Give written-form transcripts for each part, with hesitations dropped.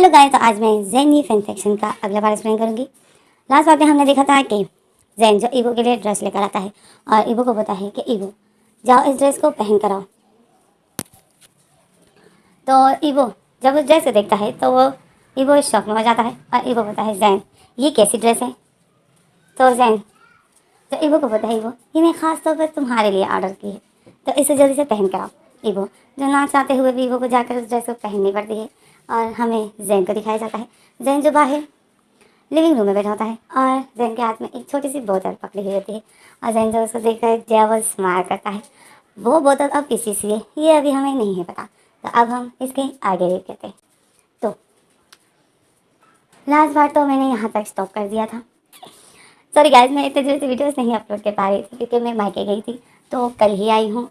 Hello guys, तो आज मैं ज़ैन ये फैन सेक्शन का अगला पार्ट एक्सप्लेन करूंगी। लास्ट पार्ट में हमने देखा था कि ज़ैन जो ईवो के लिए ड्रेस लेकर आता है और ईवो को बताता है कि ईवो जाओ इस ड्रेस को पहन कर आओ। तो ईवो जब उस ड्रेस को देखता है तो वो ईवो इस शौक में हो जाता है और ईवो बोलता है ज़ैन ये कैसी ड्रेस है। तो ज़ैन तो ईवो को बोलता है ईवो ये मैं ख़ास तौर पर तुम्हारे लिए ऑर्डर की है, तो इसे जल्दी से पहन कर आओ। ईवो जो ना चाहते हुए भी ईवो को जाकर उस ड्रेस को पहननी पड़ती है और हमें ज़ैन को दिखाया जाता है। ज़ैन जो बाहर लिविंग रूम में बैठा होता है और ज़ैन के हाथ में एक छोटी सी बोतल पकड़ी हुई होती है और ज़ैन जो उसको देखकर जेवल स्माइल करता है। वो बोतल अब किसी से ये अभी हमें नहीं है पता, तो अब हम इसके आगे रीड करते हैं। तो लास्ट बार तो मैंने यहाँ तक स्टॉप कर दिया था। सॉरी गाइस, मैं इतने देर से वीडियोस नहीं अपलोड कर पा रही थी क्योंकि मैं मायके गई थी, तो कल ही आई हूँ।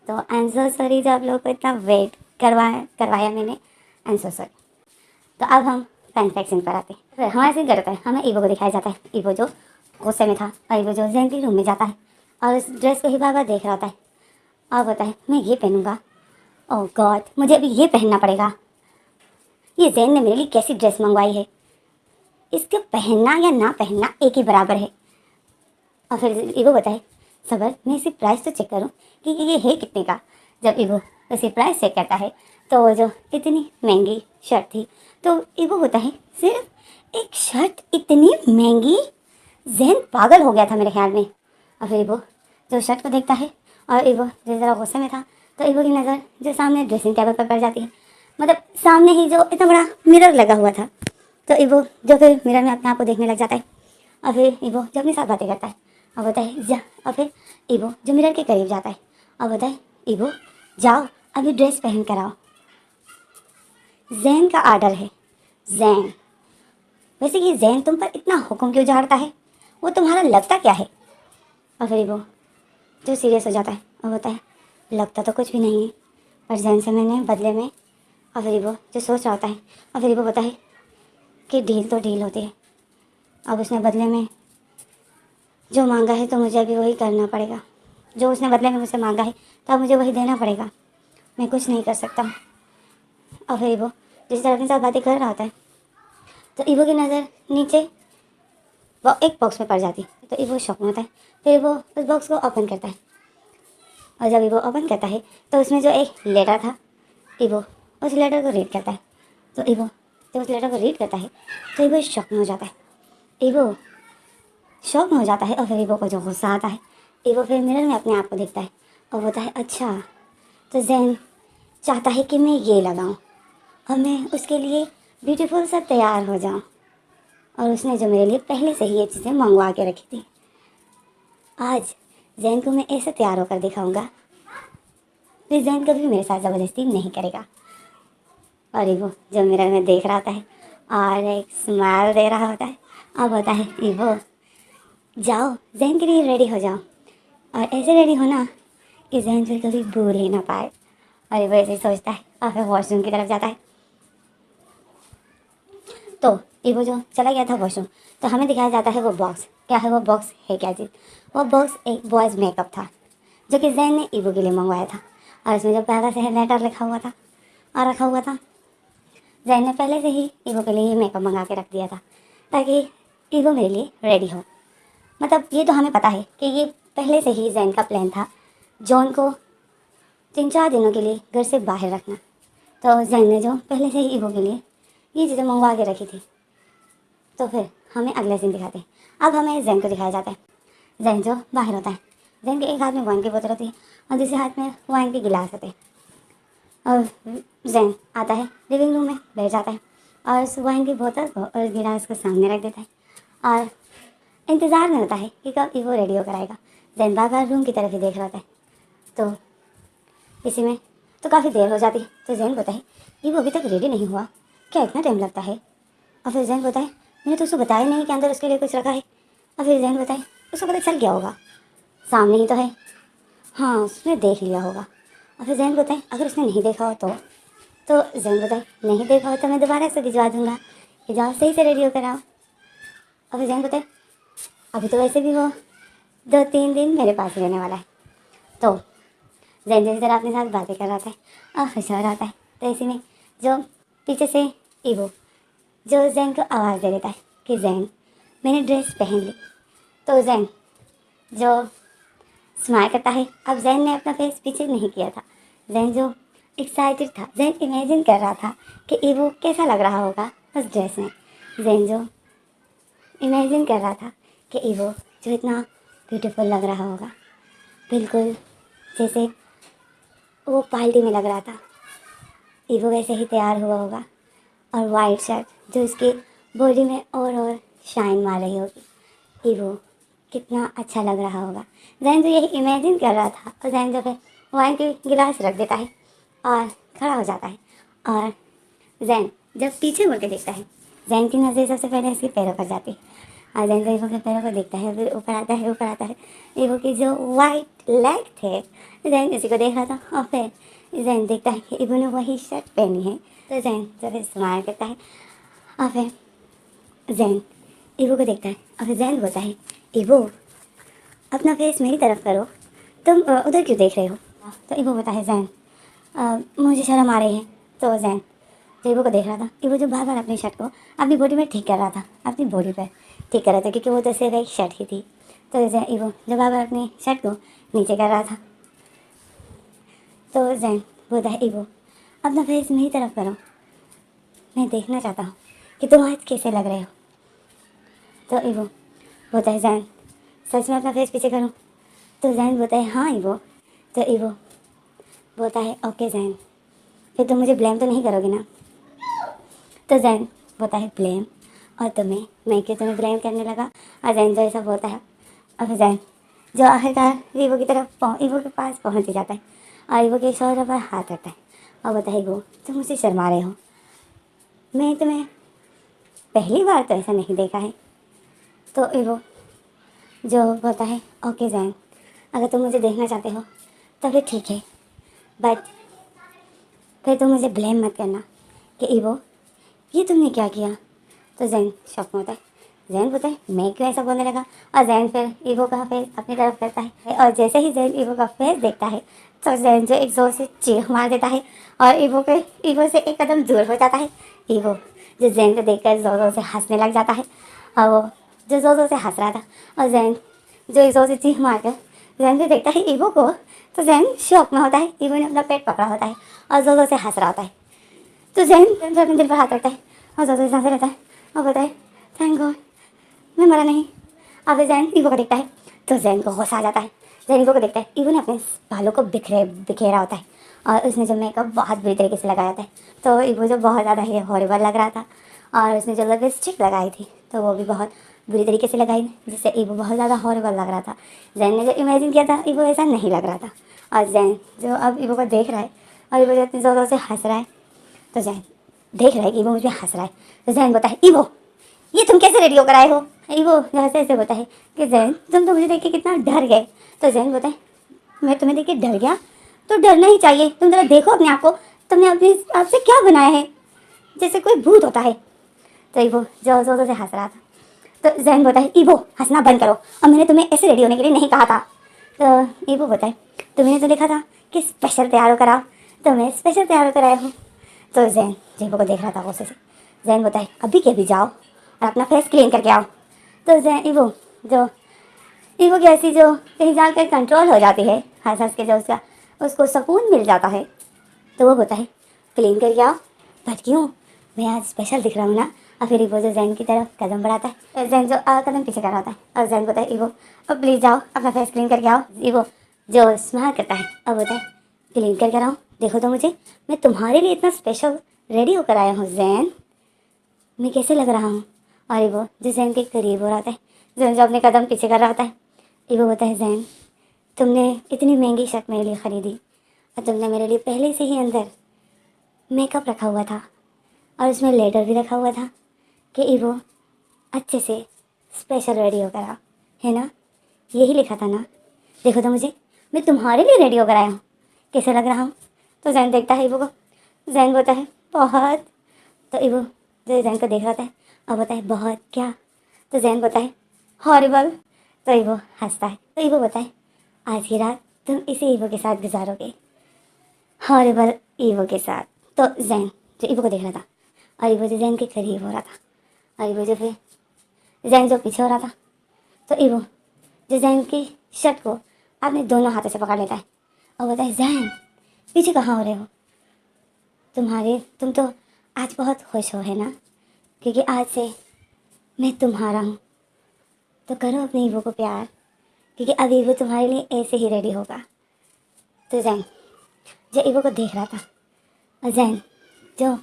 तो आई एम सो सॉरी जो आप लोगों को इतना वेट करवाया मैंने, आई एम सो सॉरी। तो अब हम फैन सेक्शन पर आते हैं। फिर हमारे सीन करता है, हमें ईवो को दिखाया जाता है। ईवो जो गुस्से में था और ईवो जो ज़ैन के रूम में जाता है और उस ड्रेस को ही बार बार देख रहा होता है और बोलता है मैं ये पहनूंगा, ओह गॉड मुझे अभी ये पहनना पड़ेगा। ये ज़ैन ने मेरे लिए कैसी ड्रेस मंगवाई है, इसको पहनना या ना पहनना एक ही बराबर है। और फिर ईवो बताए सबर मैं इसी प्राइस तो चेक करूं कि ये है कितने का। जब ईवो उसी प्राइस चेक करता है तो वो जो इतनी महंगी शर्ट थी, तो ईवो होता है सिर्फ एक शर्ट इतनी महंगी, ज़हन पागल हो गया था मेरे ख्याल में। और फिर ईवो जो शर्ट को देखता है और ईवो जो ज़रा गुस्से में था, तो ईवो की नज़र जो सामने ड्रेसिंग टेबल पर पड़ जाती है, मतलब सामने ही जो इतना बड़ा मिरर लगा हुआ था। तो ईवो जो फिर मिरर में अपने आप को देखने लग जाता है और फिर ईवो जो अपने साथ बातें करता है और बोलता है जा। और फिर ईवो जो मिरर के करीब जाता है और बोलता है ईवो जाओ अभी ड्रेस पहन कर आओ, ज़ैन का आर्डर है। ज़ैन वैसे कि ज़ैन तुम पर इतना हुक्म क्यों झाड़ता है, वो तुम्हारा लगता क्या है। और फिर ईवो जो सीरियस हो जाता है और बोलता है लगता तो कुछ भी नहीं है, पर ज़ैन से मैंने बदले में। और फिर ईवो जो सोच रहा होता है और फिर ईवो बोलता है कि डील तो डील होती है, अब उसने बदले में जो मांगा है तो मुझे अभी वही करना पड़ेगा। जो उसने बदले में मुझसे मांगा है तो अब मुझे वही देना पड़ेगा, मैं कुछ नहीं कर सकता। और फिर ईवो जिस तरह अपने साथ बातें कर रहा होता है, तो ईवो की नज़र नीचे वो एक बॉक्स में पड़ जाती है। तो ईवो शॉक में होता है। फिर वो उस बॉक्स को ओपन करता है और जब ईवो ओपन करता है तो उसमें जो एक लेटर था, ईवो उस लेटर को रीड करता है। तो ईवो जब उस लेटर को रीड करता है तो ईवो शॉक में हो जाता है। ईवो शौक में हो जाता है और फिर ईवो को जो गुस्सा आता है, ईवो फिर मिरर में अपने आप को देखता है और बोलता है अच्छा तो ज़ैन चाहता है कि मैं ये लगाऊं और मैं उसके लिए ब्यूटीफुल सा तैयार हो जाऊं, और उसने जो मेरे लिए पहले से ही ये चीज़ें मंगवा के रखी थी, आज ज़ैन को मैं ऐसे तैयार होकर दिखाऊंगा फिर ज़ैन कभी मेरे साथ ज़बरदस्ती नहीं करेगा। और ईवो जो मिरर में देख रहा होता है और एक स्माइल दे रहा होता है और बोलता है ईवो जाओ ज़ैन के लिए रेडी हो जाओ और ऐसे रेडी होना कि ज़ैन फिर कभी भूल ही ना पाए। और ये वो ऐसे ही सोचता है और फिर वॉशरूम की तरफ जाता है। तो ईवो जो चला गया था वॉशरूम, तो हमें दिखाया जाता है वो बॉक्स। क्या है वो बॉक्स, है क्या चीज़? वो बॉक्स एक बॉयज़ मेकअप था जो कि ज़ैन ने ईवो के लिए मंगवाया था और उसमें जो पहला से लेटर लिखा हुआ था और रखा हुआ था, ज़ैन ने पहले से ही ईवो के लिए मेकअप मंगा के रख दिया था ताकि ईवो मेरे लिए रेडी हो। मतलब ये तो हमें पता है कि ये पहले से ही ज़ैन का प्लान था जॉन को 3-4 दिनों के लिए घर से बाहर रखना। तो ज़ैन ने जो पहले से ही ईवो के लिए ये चीज़ें मंगवा के रखी थी। तो फिर हमें अगले सीन दिखाते हैं। अब हमें ज़ैन को दिखाया जाता है। ज़ैन जो बाहर होता है, ज़ैन के एक हाथ में वाइन की बोतल होती है और दूसरे हाथ में वाइन के गिलास होते हैं। और ज़ैन आता है लिविंग रूम में, बैठ जाता है और उस वाइन की बोतल को और गिलास को सामने रख देता है और इंतज़ार में होता है कि कब ईवो रेडी होकर आएगा। ज़ैन बार बार रूम की तरफ ही देख रहा होता है। तो इसी में तो काफ़ी देर हो जाती है। तो ज़ैन बोलता है ईवो अभी तक रेडी नहीं हुआ, क्या इतना टाइम लगता है। और फिर ज़ैन बोलता है मैंने तो उसको बताया नहीं कि अंदर उसके लिए कुछ रखा है। और फिर ज़ैन बताए उसको पता चल गया होगा, सामने ही तो है, हाँ उसने देख लिया होगा। और फिर ज़ैन बताए अगर उसने नहीं देखा हो तो ज़ैन बताए नहीं देखा हो तो मैं दोबारा से भिजवा दूँगा कि जाओ सही से रेडी होकर आओ। और फिर ज़ैन बताए अभी तो वैसे भी वो 2-3 दिन मेरे पास रहने वाला है। तो ज़ैन जिस तरह अपने साथ बातें कर रहा था और खुश हो रहा था, तो इसी में जो पीछे से ईवो जो जैन को आवाज़ दे देता है कि जैन मैंने ड्रेस पहन ली। तो जैन जो स्माइल करता है। अब जैन ने अपना फेस पीछे नहीं किया था। जैन जो एक्साइटेड था, जैन इमेजिन कर रहा था कि ईवो कैसा लग रहा होगा उस ड्रेस में। जैन जो इमेजिन कर रहा था कि ईवो जो इतना ब्यूटीफुल लग रहा होगा, बिल्कुल जैसे वो पार्टी में लग रहा था, ईवो वैसे ही तैयार हुआ होगा। और वाइट शर्ट जो उसकी बॉडी में और शाइन मार रही होगी। ईवो कितना अच्छा लग रहा होगा। जैन जो यही इमेजिन कर रहा था और जैन जो फिर वाइन की गिलास रख देता है और खड़ा हो जाता है। और जैन जब पीछे मुड़ के देखता है, जैन की नज़र सबसे पहले उसके पैरों पर जाती है और जैन जो ईवो के पैरों को देखता है, फिर ऊपर आता है, ऊपर आता है। ईवो की जो वाइट लेग थे, जैन उसी को देख रहा था और फिर जैन देखता है कि ईवो ने वही शर्ट पहनी है। तो जैन जो फिर स्माइल करता है और फिर जैन ईवो को देखता है और फिर जैन बोलता है, ईवो अपना फेस मेरी तरफ करो, तुम उधर क्यों देख रहे हो। तो ईवो बोलता है, जैन मुझे शर्म आ रही है। तो जैन जो ईवो को देख रहा था, ईवो जो बार बार अपनी शर्ट को अपनी बॉडी में ठीक कर रहा था, अपनी बॉडी पर ठीक कर रहा था, क्योंकि वो तो सिर्फ एक शर्ट ही थी। तो जैन ईवो जो बार बार अपनी शर्ट को नीचे कर रहा था। तो जैन बोलता है, ईवो अपना फेस मेरी तरफ करो, मैं देखना चाहता हूँ कि तुम आज कैसे लग रहे हो। तो ईवो बोलता है, जैन सच में अपना फेस पीछे करूँ। तो जैन बोलता है, हाँ ईवो। तो ईवो बोलता है, ओके जैन, फिर तुम मुझे ब्लेम तो नहीं करोगे ना। तो जैन बोलता है, ब्लेम और तुम्हें, मैं क्यों तुम्हें ब्लेम करने लगा। और जैन जो ऐसा बोलता है और फिर जैन जो आखिरकार ईवो की तरफ ईवो के पास पहुँच ही जाता है और ईवो के शोल्डर पर हाथ रखता है और बोलता है, ईवो तुम मुझे शर्मा रहे हो, मैं तुम्हें पहली बार तो ऐसा नहीं देखा है। तो ईवो जो बोलता है, ओके जैन, अगर तुम मुझे देखना चाहते हो तो फिर ठीक है, बट फिर तुम मुझे ब्लेम मत करना कि ईवो ये तुमने क्या किया। तो जैन शॉक में होता है। जैन बोलता है, मैं क्यों ऐसा बोलने लगा। और जैन फिर ईवो का फेस अपनी तरफ करता है और जैसे ही जैन ईवो का फेस देखता है तो जैन जो एक जोर से चीख मार देता है और ईवो से एक कदम दूर हो जाता है। ईवो जो जैन को देखकर जोर जोर से हंसने लग जाता है और वो जो जोर जोर से हंस रहा था और जैन जो एक जोर से चीख मार कर जैन को देखता है ईवो को, तो जैन शॉक में होता है। ईवो ने अपना पेट पकड़ा होता है और जोर जोर से हंस रहा होता है। तो जैन अपने दिल पर हाथ रखता है और जोर जोर से सांसें लेता है और बोलता है, थैंक गॉड मैं मरा नहीं। अब जैन ईवो को देखता है तो जैन को होश आ जाता है। जैन ईवो को देखता है, ईवो ने अपने बालों को बिखेरा होता है और उसने जो मेकअप बहुत बुरी तरीके से लगाया था। तो ईवो जो बहुत ज़्यादा ही हॉरिबल लग रहा था और उसने जो लिपस्टिक लगाई थी तो वो भी बहुत बुरी तरीके से लगाई, जिससे ईवो बहुत ज़्यादा हॉरिबल लग रहा था। जैन ने जो इमेजिन किया था ईवो ऐसा नहीं लग रहा था। और जैन जो अब ईवो को देख रहा है और ईवो जो इतनी ज़ोरों से हंस रहा है, तो जैन देख रहा है कि ईवो मुझ पर हंस रहा है। तो जैन बोलता है, ईवो ये तुम कैसे रेडी होकर आए हो। ईवो जहाँ से ऐसे बोलता है कि जैन तुम तो मुझे देख के कितना डर गए। तो जैन बोलता है, मैं तुम्हें देख के डर गया, तो डरना ही चाहिए, तुम जरा देखो अपने आप को, तुमने अपने आप से क्या बनाया है, जैसे कोई भूत होता है। तो ईवो जो जोर से हंस रहा था। तो जैन बोलता है, ईवो हंसना बंद करो, और मैंने तुम्हें ऐसे रेडी होने के लिए नहीं कहा था। तो ईवो बोलता है, तुमने तो लिखा था कि स्पेशल तैयार होकर आओ, तो मैं स्पेशल तैयार होकर आया हूँ। तो जैन ईवो को देख रहा था गुस्से से। जैन बोलता है, अभी के भी जाओ और अपना फेस क्लीन करके आओ। तो जैन ईवो की ऐसी जो कहीं जाकर कंट्रोल हो जाती है, हंस हंस के जो उसको सुकून मिल जाता है, तो वो बोलता है, क्लीन करके आओ, बट क्यों, मैं आज स्पेशल दिख रहा हूँ ना। और फिर ईवो जो जैन की तरफ कदम बढ़ाता है, जैन जो कदम पीछे कर रहा था और जैन बोलता है, ईवो अब प्लीज़ जाओ अपना फेस क्लीन करके आओ। ईवो जो स्माइल करता है और बोलता है, क्लीन करके आओ, देखो तो मुझे, मैं तुम्हारे लिए इतना स्पेशल रेडी होकर आया हूँ जैन, मैं कैसे लग रहा हूँ। और ईवो जो जैन के करीब हो रहा था, जैन जो अपने कदम पीछे कर रहा होता है, ईवो बोलता है, जैन तुमने इतनी महंगी शर्ट मेरे लिए ख़रीदी और तुमने मेरे लिए पहले से ही अंदर मेकअप रखा हुआ था और उसमें लेटर भी रखा हुआ था कि ईवो अच्छे से स्पेशल रेडी होकर आओ, है ना, यही लिखा था ना, देखो तो मुझे, मैं तुम्हारे लिए रेडी होकर आया हूँ, कैसे लग रहा हूँ। तो जैन देखता है ईवो को, जैन बोलता है, बहुत। तो ईवो जो जैन को देख रहा था और बोलता है, बहुत क्या। तो जैन बोलता है, हॉरिबल। तो ईवो हंसता है। तो ईवो बोलता है, आज की रात तुम इसी ईवो के साथ गुजारोगे, हॉरिबल ईवो के साथ। तो जैन जो ईवो को देख रहा था और इवो जो जैन के करीब हो रहा था। और इवो जो फिर जैन जो पीछे हो रहा था, तो इवो जो जैन की शर्ट को अपने दोनों हाथों से पकड़ लेता है और बोलता है, जैन पीछे कहाँ हो रहे हो? तुम तो आज बहुत खुश हो, है ना? क्योंकि आज से मैं तुम्हारा हूँ। तो करो अपने ईवो को प्यार, क्योंकि अब ईवो तुम्हारे लिए ऐसे ही रेडी होगा। तो जैन जो ईवो को देख रहा था, और जैन जो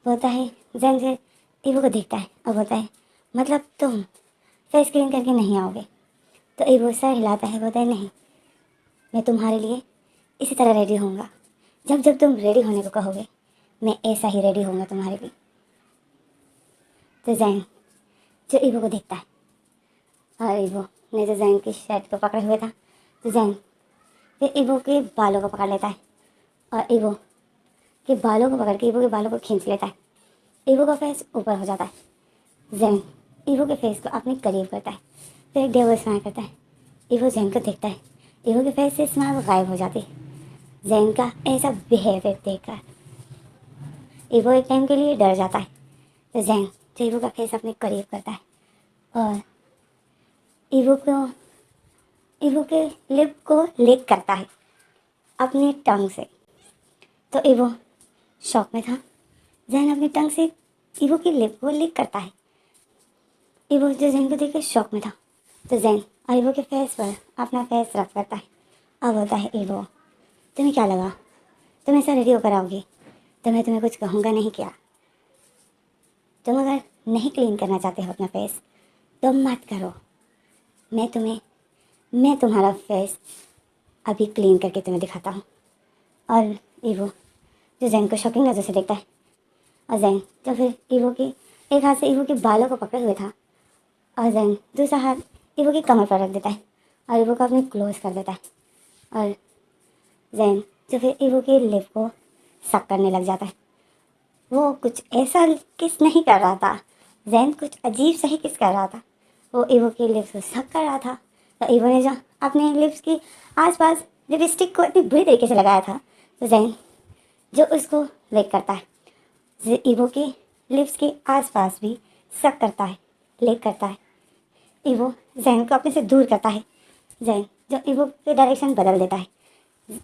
बोलता है, जैन जो ईवो को देखता है और बोलता है, मतलब तुम फेस क्लीन करके नहीं आओगे? तो ईवो सर हिलाता है, बोलता है, नहीं, मैं तुम्हारे लिए इसी तरह रेडी होऊंगा। जब जब तुम रेडी होने को कहोगे, मैं ऐसा ही रेडी होऊंगा तुम्हारे लिए। तो जैन जो ईवो को देखता है, और ईवो ने जो जैन की शर्ट को पकड़े हुए था, तो जैन फिर ईवो के बालों को पकड़ लेता है और ईवो के बालों को पकड़ के ईवो के बालों को खींच लेता है। ईवो का फेस ऊपर हो जाता है। जैन ईवो के फेस को अपने करीब करता है, फिर एक डेविल स्माइल करता है। ईवो जैन को देखता है, ईवो के फेस से स्माइल गायब हो जाती है। जैन का ऐसा बिहेवियर देखकर ईवो एक टाइम के लिए डर जाता है। तो जैन जो ईवो का फेस अपने करीब करता है और ईवो के लिप को लिक करता है अपनी टंग से। तो ईवो शॉक में था। जैन अपनी टंग से ईवो की लिप को लिक करता है। ईवो जो जैन को देख के शॉक में था। तो जैन ईवो के फेस पर अपना फेस रख करता है और बोलता है, ईवो तुम्हें क्या लगा तुम ऐसा रेडी होकर आओगी तो मैं तुम्हें कुछ कहूँगा नहीं क्या? तुम अगर नहीं क्लीन करना चाहते हो अपना फेस तो मत करो। मैं तुम्हारा फेस अभी क्लीन करके तुम्हें दिखाता हूँ। और ईवो जो जैन को शॉकिंग नज़र से देखता है, और जैन जो फिर ईवो की एक हाथ से ईवो के बालों को पकड़े हुए था, और जैन दूसरा हाथ ईवो की कमर पर रख देता है और ईवो को अपने क्लोज कर देता है। और जैन जो फिर ईवो के लिप को सक करने लग जाता है। वो कुछ ऐसा किस नहीं कर रहा था, जैन कुछ अजीब सा ही किस कर रहा था। वो ईवो के लिप्स को सक कर रहा था। तो ईवो ने जो अपने लिप्स की आसपास लिपस्टिक को इतनी बुरी तरीके से लगाया था, तो जैन जो उसको लिक करता है, ईवो के लिप्स के आसपास भी सक करता है, लिक करता है। ईवो जैन को अपने से दूर करता है। जैन जो ईवो के डायरेक्शन बदल देता है,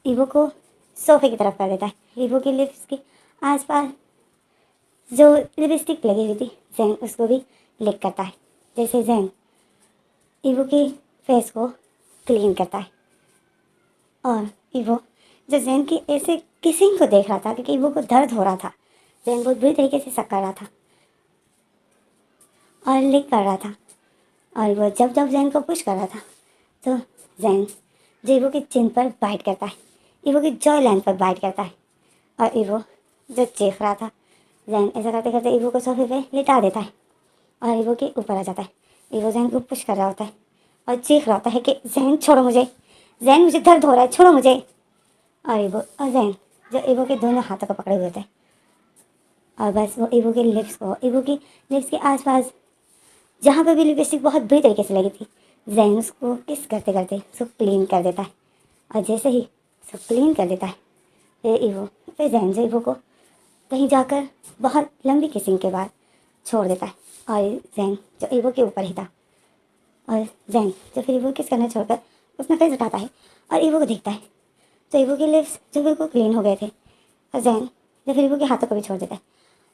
ईवो को सोफे की तरफ कर देता है। ईवो के लिप्स के आसपास जो लिपस्टिक लगी हुई थी, जैन उसको भी लिक करता है, जैसे जैन ईवो के फेस को क्लीन करता है। और ईवो जो जैन की ऐसे किसिंग को देख रहा था, क्योंकि ईवो को दर्द हो रहा था, जैन बहुत बुरी तरीके से सक कर रहा था और लिक कर रहा था। और वो जब जब जैन को पुश कर रहा था, तो जैन जो ईवो की चिन पर बाइट करता है, ईवो की जॉय लाइन पर बाइट करता है। और ईवो जो चीख रहा था, जैन ऐसा करते करते ईवो को सोफे पे लिटा देता है और ईवो के ऊपर आ जाता है। ईवो जैन को पुश कर रहा होता है और चीख रहा होता है कि जैन छोड़ो मुझे, जैन मुझे दर्द हो रहा है, छोड़ो मुझे। और जैन जो ईवो के दोनों हाथों को पकड़े हुए थे, और बस वो ईवो के लिप्स के आसपास जहाँ पे भी लिपस्टिक बहुत बुरी तरीके से लगी थी, जैन उसको किस करते करते उसको क्लीन कर देता है। और जैसे ही उसको क्लीन कर देता है, फिर जैन जो ईवो को कहीं जाकर बहुत लंबी किसिंग के बाद छोड़ देता है। और जैन जो ईवो के ऊपर ही था, और जैन जो फिर ईवो किस करना छोड़कर अपना फेस उठाता है और ईवो को देखता है, तो ईवो के लिप्स जो बिल्कुल क्लीन हो गए थे। और जैन जो फिर ईवो के हाथों को भी छोड़ देता है,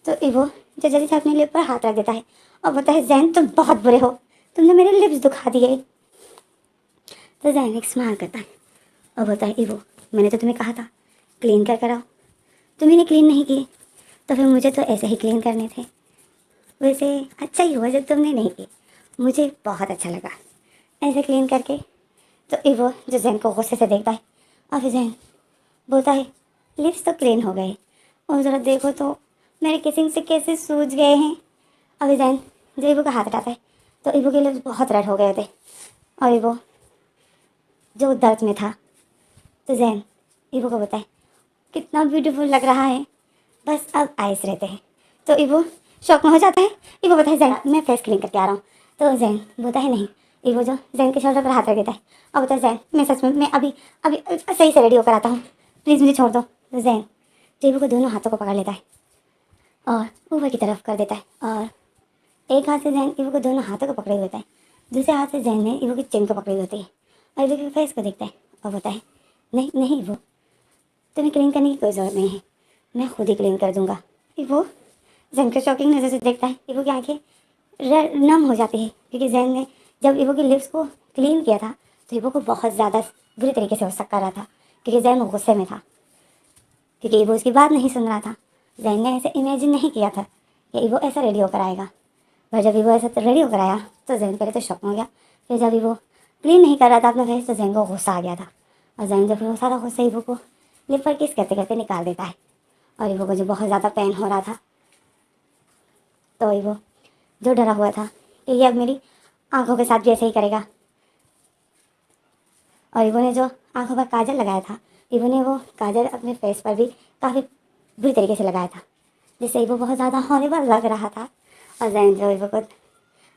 तो ईवो जो जल्दी से अपने लिप पर हाथ रख देता है और बोलता है, जैन तुम बहुत बुरे हो, तुमने मेरे लिप्स दुखा दिए। तो जैन एक स्माइल करता है और बोलता है, ईवो मैंने तो तुम्हें कहा था क्लीन कर कर आओ, तुम्ही ने क्लीन नहीं किए, तो फिर मुझे तो ऐसे ही क्लीन करने थे। वैसे अच्छा ही हुआ जब तुमने नहीं किए, मुझे बहुत अच्छा लगा ऐसे क्लीन करके। तो ईवो जो जैन को गुस्से से देखता है और फिर जैन बोलता है, लिप्स तो क्लीन हो गए और ज़रा देखो तो मेरे किसिंग से कैसे सूज गए हैं। और फिर जैन जो ईवो का हाथ हटाता है, तो ईवो के लिप्स बहुत रेड हो गए थे और ईवो जो दर्द में था। तो जैन ईवो को बताए, कितना ब्यूटीफुल लग रहा है, बस अब आइस रहते हैं। तो ईवो शौक में हो जाता है। ईवो बोलता है, जैन मैं फेस क्लीन करके आ रहा हूँ। तो जैन बोलता है नहीं। ईवो जो जैन के शोल्डर पर हाथ रख देता है और बोलता है, जैन मैं सच में मैं अभी अभी सही से रेडी होकर आता हूँ, प्लीज़ मुझे छोड़ दो। तो जैन ईवो को दोनों हाथों को पकड़ लेता है और ऊपर की तरफ कर देता है और एक हाथ से जैन ईवो को दोनों हाथों को पकड़े हुए होता है, दूसरे हाथ से जैन ने ईवो की चिन को पकड़ी हुई होती है और ईवो के फेस को देखता है और बोलता है, नहीं नहीं ईवो, तुम्हें क्लीन करने की कोई ज़रूरत नहीं है, मैं खुद ही क्लीन कर दूंगा। ईवो जैन को शॉकिंग नज़र से देखता है। ईवो की आंखें नम हो जाती है क्योंकि जैन ने जब ईवो की लिप्स को क्लीन किया था तो ईवो को बहुत ज़्यादा बुरी तरीके से शक कर रहा था क्योंकि जैन गुस्से में था, क्योंकि ईवो उसकी बात नहीं सुन रहा था। जैन ने ऐसे इमेजिन नहीं किया था कि ईवो ऐसा रेडी होकर आएगा, पर जब ईवो ऐसा रेडी होकर आया तो जैन पहले तो शॉक हो गया। फिर जब ईवो क्लीन नहीं कर रहा था अपना फेस तो जैन को गुस्सा आ गया था और जैन जब फिर वो सारा गुस्सा ईवो को लिप पर किस करते करते निकाल देता है और ईवो को जो बहुत ज़्यादा पेन हो रहा था तो ईवो जो डरा हुआ था कि ये अब मेरी आंखों के साथ भी ऐसे ही करेगा, और ईवो ने जो आंखों पर काजल लगाया था ईवो ने वो काजल अपने फेस पर भी काफ़ी बुरी तरीके से लगाया था जिससे ईवो बहुत ज़्यादा हॉरिबल लग रहा था। और जैन जो ईवो को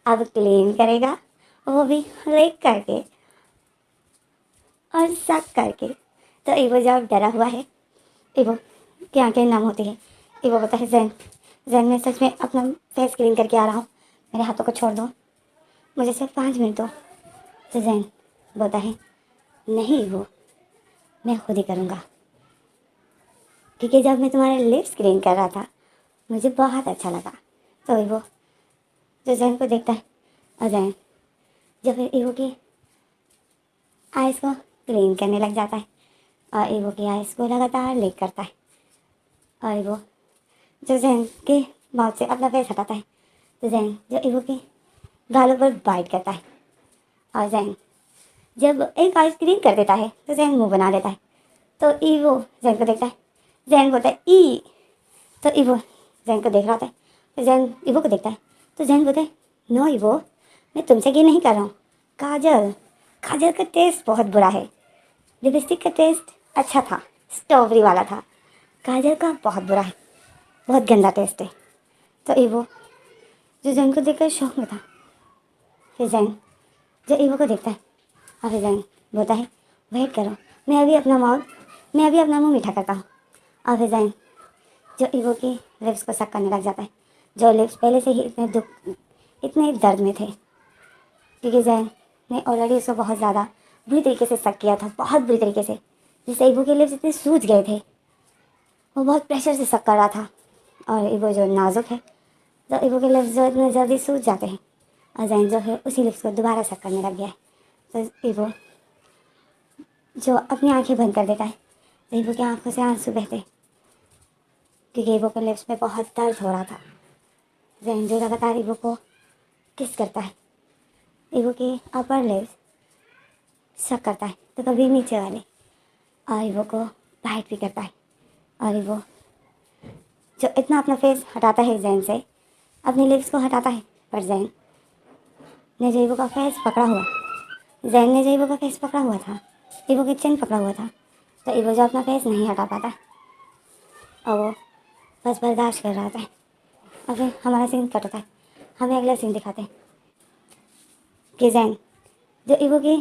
अब क्लीन करेगा वो भी लेक करके और शक करके, तो ईवो जब डरा हुआ है ईवो की आंखें नम होती है। ईवो बोलता है, जैन जैन मैं सच में अपना फेस क्लीन करके आ रहा हूँ, मेरे हाथों को छोड़ दो, मुझे सिर्फ 5 मिनट दो। तो जैन बोलता है, नहीं ईवो, मैं खुद ही करूँगा, क्योंकि जब मैं तुम्हारे लिप्स क्लीन कर रहा था मुझे बहुत अच्छा लगा। तो ईवो जो जैन को देखता है और जैन जब फिर ईवो की आइज़ को क्लीन करने लग जाता है और ईवो की आइज़ को लगातार लिक करता है और ईवो जो जैन के माउथ से अपना फेस हटाता है तो जैन जो ईवो की गालों पर बाइट करता है और जैन जब एक आइस क्लीन कर देता है तो जैन मुंह बना देता है। तो ईवो जैन को देखता है, जैन बोलता है ई, तो ईवो जैन को देख रहा होता है, तो जैन ईवो को देखता है तो जैन बोलता है, नो ईवो, मैं तुमसे ये नहीं कर रहा हूँ, काजल काजल का टेस्ट बहुत बुरा है, लिपस्टिक का टेस्ट अच्छा था, स्ट्रॉबेरी वाला था, काजल का बहुत बुरा है, बहुत गंदा टेस्ट है। तो ईवो जो जैन को देखकर शौक में था, फिर जैन जो ईवो को देखता है और फिर जैन बोलता है, वेट करो, मैं अभी अपना मुंह मीठा करता हूँ। और फिर जैन जो ईवो की लिप्स को सक करने लग जाता है, जो लिप्स पहले से ही इतने दर्द में थे क्योंकि जैन ने ऑलरेडी उसको बहुत ज़्यादा बुरी तरीके से सक किया था, बहुत बुरी तरीके से, जिससे ईवो के लिप्स इतने सूज गए थे, वो बहुत प्रेशर से सक कर रहा था। और ईवो जो नाजुक है तो ईवो के लिप्स जो इतने जल्दी सूज जाते हैं और जैन जो है उसी लिप्स को दोबारा सक करने लग गया है। तो ईवो जो अपनी आंखें बंद कर देता है तो ईवो की आंखों से आंसू बहते क्योंकि ईवो के लिप्स में बहुत दर्द हो रहा था। जैन जो लगातार ईवो को किस करता है, ईवो की अपर लिप्स सक करता है तो कभी नीचे वाले, और ईवो को बाइट भी करता है। और ईवो जो इतना अपना फेस हटाता है जैन से, अपनी लिप्स को हटाता है, पर जैन ने जो ईवो का फेस पकड़ा हुआ जैन ने जो ईवो का फेस पकड़ा हुआ था, ईवो की चिन पकड़ा हुआ था, तो ईवो जो अपना फेस नहीं हटा पाता और वो बस बर्दाश्त कर रहा होता है। और फिर हमारा सीन कट होता है, हमें अगला सीन दिखाते हैं कि जैन जो ईवो की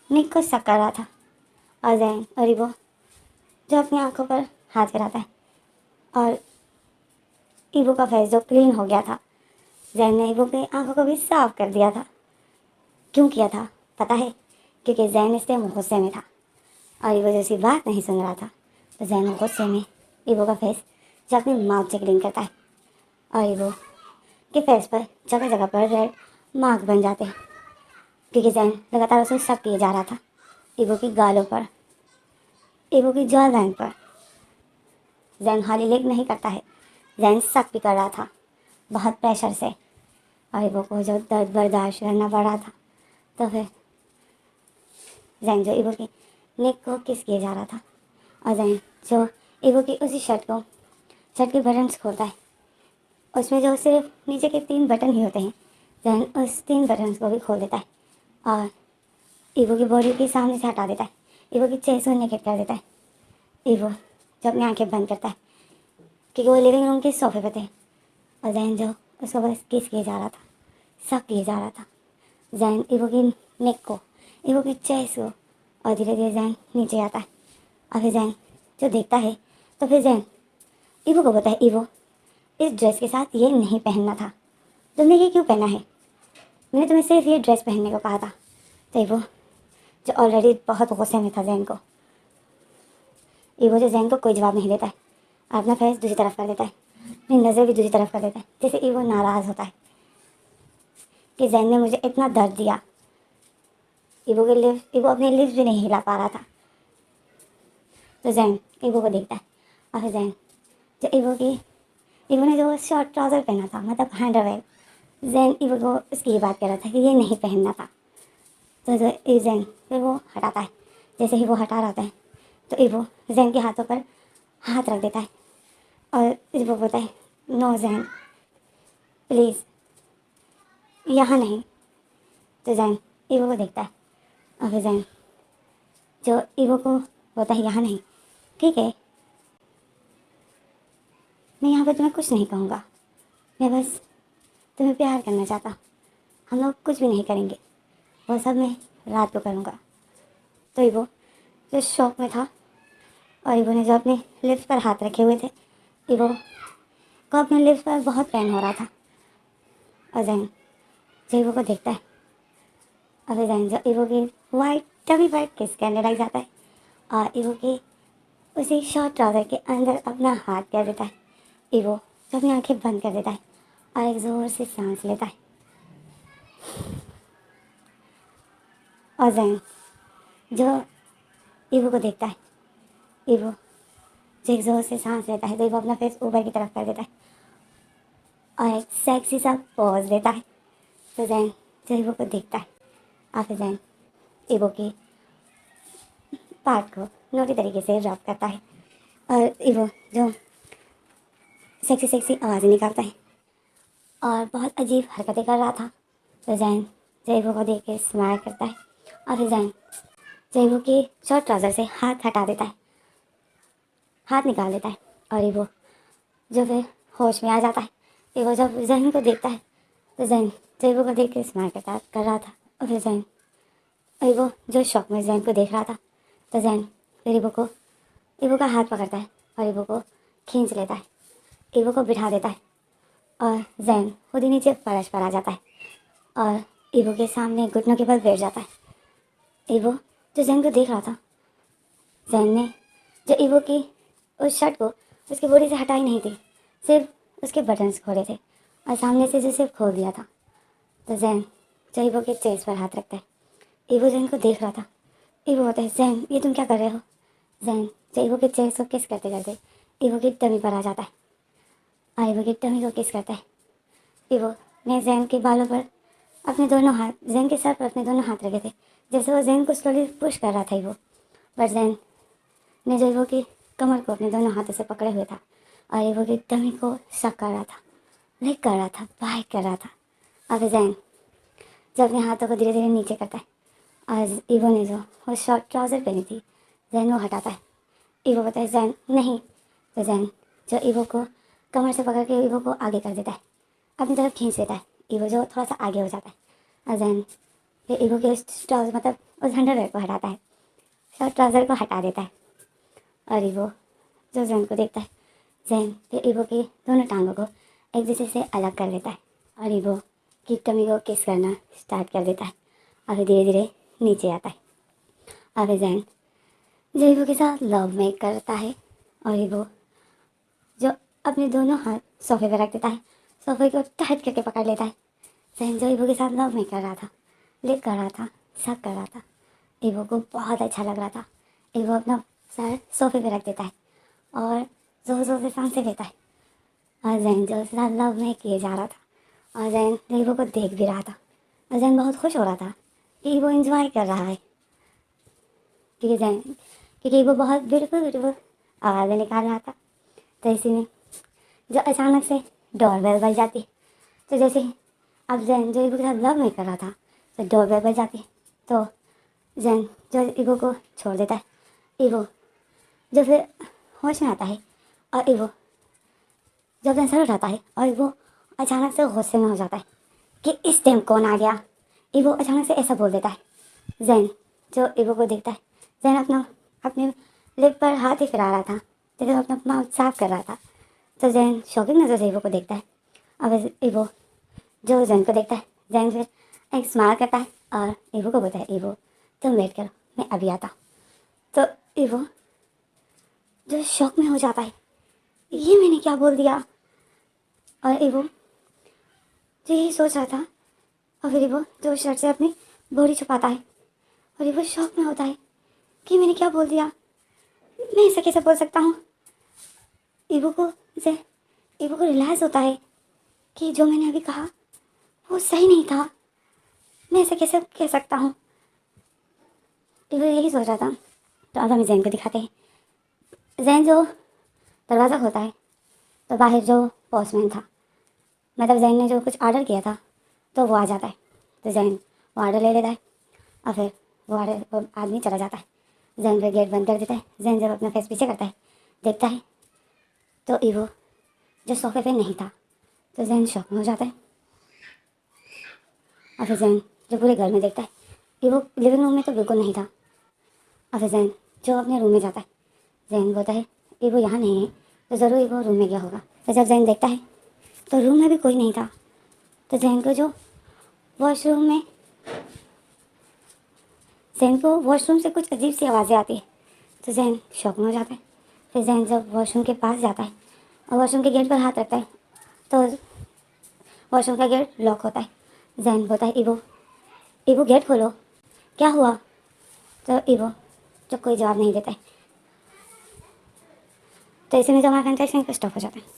निक को सक कर रहा था और जैन और ईवो जो अपनी आंखों पर हाथ फिराता है और ईवो का फेस जो क्लीन हो गया था, जैन ने ईवो की आंखों को भी साफ कर दिया था। क्यों किया था पता है, क्योंकि जैन इस टाइम गुस्से में था और ईवो जैसी बात नहीं सुन रहा था। तो जैन गुस्से में ईवो का फेस जो अपनी माउथ से क्लीन करता है और ईवो के फेस पर जगह जगह पर रेड मार्क बन जाते हैं क्योंकि जैन लगातार उसे शक किए जा रहा था ईवो की गालों पर, ईवो की जॉ लाइन पर। जैन खाली लिक नहीं करता है, जैन शक भी कर रहा था बहुत प्रेशर से और ईवो को जो दर्द बर्दाश्त करना पड़ रहा था। तो फिर जैन जो ईवो की नेक को किस किए जा रहा था और जैन जो ईवो की उसी शर्ट के बटन्स खोलता है, उसमें जो सिर्फ नीचे के 3 बटन ही होते हैं, जैन उस 3 बटन्स को भी खोल देता है और ईवो की बॉडी के सामने से हटा देता है, ईवो की चेस्ट को नेकेट कर देता है। ईवो जो अपनी आंखें बंद करता है क्योंकि वो लिविंग रूम के सोफे पे थे और जैन जो उसको बस किस किए जा रहा था, शक किए जा रहा था। जैन ईवो की नेक को, ईवो की चेस्ट को, और धीरे धीरे जैन नीचे आता है और फिर जैन जो देखता है तो फिर जैन ईवो को बोलता है, ईवो इस ड्रेस के साथ ये नहीं पहनना था, तुमने ये क्यों पहना है? मैंने तुम्हें सिर्फ ये ड्रेस पहनने को कहा था। तो ईवो जो ऑलरेडी बहुत गुस्से में था जैन को, ईवो जो जैन को कोई जवाब नहीं देता है और अपना फेस दूसरी तरफ कर देता है, अपनी नज़र भी दूसरी तरफ कर देता है, जैसे ईवो नाराज़ होता है कि जैन ने मुझे इतना दर्द दिया। ईवो अपने लिप्स भी नहीं हिला पा रहा था। तो जैन ईवो को देखता है और फिर जैन जो ईवो ने जो शॉर्ट ट्राउज़र पहना था, मतलब हैंडरवेयर, जैन ईवो को उसकी ही बात कर रहा था कि ये नहीं पहनना था। तो जो जैन फिर वो हटाता है, जैसे ही वो हटा रहा है तो ईवो जैन के हाथों पर हाथ रख देता है और ईवो बोलता है, नो जैन प्लीज़, यहाँ नहीं। तो जैन ईवो को देखता है और फिर जैन जो ईवो को बोलता है, यहाँ नहीं, ठीक है, मैं यहाँ पर तुम्हें कुछ नहीं कहूँगा, मैं बस तुम्हें प्यार करना चाहता, हम लोग कुछ भी नहीं करेंगे, वो सब मैं रात को करूँगा। तो ईवो जो शौक में था और ईवो ने जो अपने लिप्स पर हाथ रखे हुए थे, ईवो को अपने लिप्स पर बहुत पेन हो रहा था। और जैन जो ईवो को देखता है और फिर जैन जो ईवो की वाइट टमी पर किस करने लग जाता है और ईवो की उसी शॉर्ट ट्राउज़र के अंदर अपना हाथ कर देता है। ईवो जो अपनी आंखें बंद कर देता है और एक ज़ोर से सांस लेता है और जैन जो ईवो को देखता है, ईवो जो एक ज़ोर से सांस लेता है तो ईवो अपना फेस ऊपर की तरफ कर देता है और एक सेक्सी सा पॉज देता है। तो जैन जो ईवो को देखता है और फिर जैन ईवो की पार्ट को नोटी तरीके से रब करता है और ईवो जो सेक्सी सेक्सी आवाज़ें निकालता है और बहुत अजीब हरकतें कर रहा था। तो जैन जो ईवो को देख के स्माइल करता है और फिर जैन जो ईवो की शॉर्ट ट्राउज़र से हाथ हटा देता है, हाथ निकाल देता है और ईवो जो फिर होश में आ जाता है। ईवो जब जैन को देखता है तो जैन जो ईवो को देख के स्माइल कर रहा था और फिर जैन ईवो जो शौक में जैन को देख रहा था तो जैन फिर ईवो का हाथ पकड़ता है और ईवो को खींच लेता है, ईवो को बिठा देता है और जैन खुद ही नीचे फर्श पर आ जाता है और ईवो के सामने घुटनों के बल बैठ जाता है। ईवो जो जैन को देख रहा था, जैन ने जो ईवो की उस शर्ट को उसकी बॉडी से हटाई नहीं थी, सिर्फ उसके बटन्स खोले थे और सामने से जो सिर्फ खोल दिया था। तो जैन जो ईवो के चेस्ट पर हाथ रखता है, ईवो जैन को देख रहा था। ईवो बोलता है, जैन ये तुम क्या कर रहे हो? जैन जो ईवो के चेस्ट को किस करते करते ईवो की टमी पर आ जाता है और ईवो की टमी को किस करता है। ईवो ने जैन के बालों पर अपने दोनों हाथ, जैन के सर पर अपने दोनों हाथ रखे थे, जैसे वो जैन को स्लोली पुश कर रहा था ईवो, पर जैन ने जो ईवो की कमर को अपने दोनों हाथों से पकड़े हुए था और ईवो की टमी को शक कर रहा था, लिक कर रहा था, बाइक कर रहा था। और जैन जब अपने हाथों को धीरे धीरे नीचे करता है और ईवो ने जो वो शॉर्ट ट्राउज़र पहनी थी, जैन वो हटाता है। ईवो कहता है, जैन नहीं। तो जैन जो ईवो को कमर से पकड़ के ईवो को आगे कर देता है, अपनी तरफ खींच देता है। ईवो जो थोड़ा सा आगे हो जाता है और जैन फिर ईवो के उस ट्राउज़र मतलब उस अंडरवेयर को हटाता है, शॉर्ट ट्राउज़र को हटा देता है और ईवो जो जैन को देखता है, जैन फिर ईवो की दोनों टांगों को एक दूसरे से अलग कर देता है और ईवो की टमी को किस करना स्टार्ट कर देता है और फिर धीरे धीरे नीचे आता है और फिर जैन जो ईवो के साथ लव मेक करता है और ईवो जो अपने दोनों हाथ सोफे पर रख देता है, सोफे को टाइट करके पकड़ लेता है। जैन जो ईवो के साथ लव मेक कर रहा था, लिप कर रहा था, शक कर रहा था, ईवो को बहुत अच्छा लग रहा था। ईवो अपना सर सोफे पे रख देता है और जोर जोर से सांसें लेता है और जैन जो उसके साथ लव मेक किए जा रहा था और जैन ईवो को देख भी रहा था और जैन बहुत खुश हो रहा था कि ईवो एंजॉय कर रहा है, क्योंकि ईवो बहुत ब्यूटीफुल ब्यूटीफुल आवाज़ें निकाल रहा था। तो इसी में जो अचानक से डोरबेल बज जाती, तो जैसे ही अब जैन जो ईवो के साथ लव नहीं कर रहा था तो डोरबेल बज जाती, तो जैन जो ईवो को छोड़ देता है। ईवो जो फिर होश में आता है और ईवो जब अपना सर उठाता है और ईवो अचानक से गुस्से में हो जाता है कि इस टाइम कौन आ गया। ईवो अचानक से ऐसा बोल देता है। जैन जो ईवो को देखता है, जैन अपने लिप पर हाथ ही फिरा रहा था, जैसे वो अपना माउथ साफ कर रहा था। तो जैन शॉकिंग नज़र से ईवो को देखता है। अब ईवो जो जैन को देखता है, जैन फिर एक स्माइल करता है और ईवो को बोलता है, ईवो तुम वेट करो, मैं अभी आता हूँ। तो ईवो जो शॉक में हो जाता है, ये मैंने क्या बोल दिया। और ईवो जो यही सोच रहा था, और फिर ईवो जो शर्ट से अपनी बॉडी छुपाता है और ईवो शॉक में होता है कि मैंने क्या बोल दिया, मैं ऐसा कैसे बोल सकता हूँ। ईवो को से ईवो को रियलाइज़ होता है कि जो मैंने अभी कहा वो सही नहीं था, मैं ऐसा कैसे कह सकता हूँ। ईवो यही सोच रहा था। तो अब हमें जैन को दिखाते हैं। जैन जो दरवाज़ा खोलता है तो बाहर जो पोस्टमैन था, मतलब जैन ने जो कुछ ऑर्डर किया था, तो वो आ जाता है। तो जैन वो ऑर्डर ले लेता है और फिर वो आदमी चला जाता है। जैन फिर गेट बंद कर देता है। जैन जब अपना फेस पीछे करता है, देखता है तो ईवो जो सोफे पे नहीं था। तो जैन शॉक में हो जाता है। और फिर जैन जो पूरे घर में देखता है, ईवो लिविंग रूम में तो बिल्कुल नहीं था। और फिर जैन जो अपने रूम में जाता है, जैन बोलता है ईवो यहाँ नहीं है, तो ज़रूर ईवो रूम में गया होगा। तो जब जैन देखता है तो रूम में भी कोई नहीं था। तो जैन को जो वॉशरूम में जैन को वॉशरूम से कुछ अजीब सी आवाज़ें आती है। तो जैन शॉक में हो जाता है। फिर जैन जब वॉशरूम के पास जाता है और वॉशरूम के गेट पर हाथ रखता है, तो वॉशरूम का गेट लॉक होता है। जैन बोलता है ईवो, ईवो गेट खोलो, क्या हुआ। तो ईवो जो कोई जवाब नहीं देता है। तो इसी में जो हमारा कंट्रैक्शन स्टॉप हो जाता है।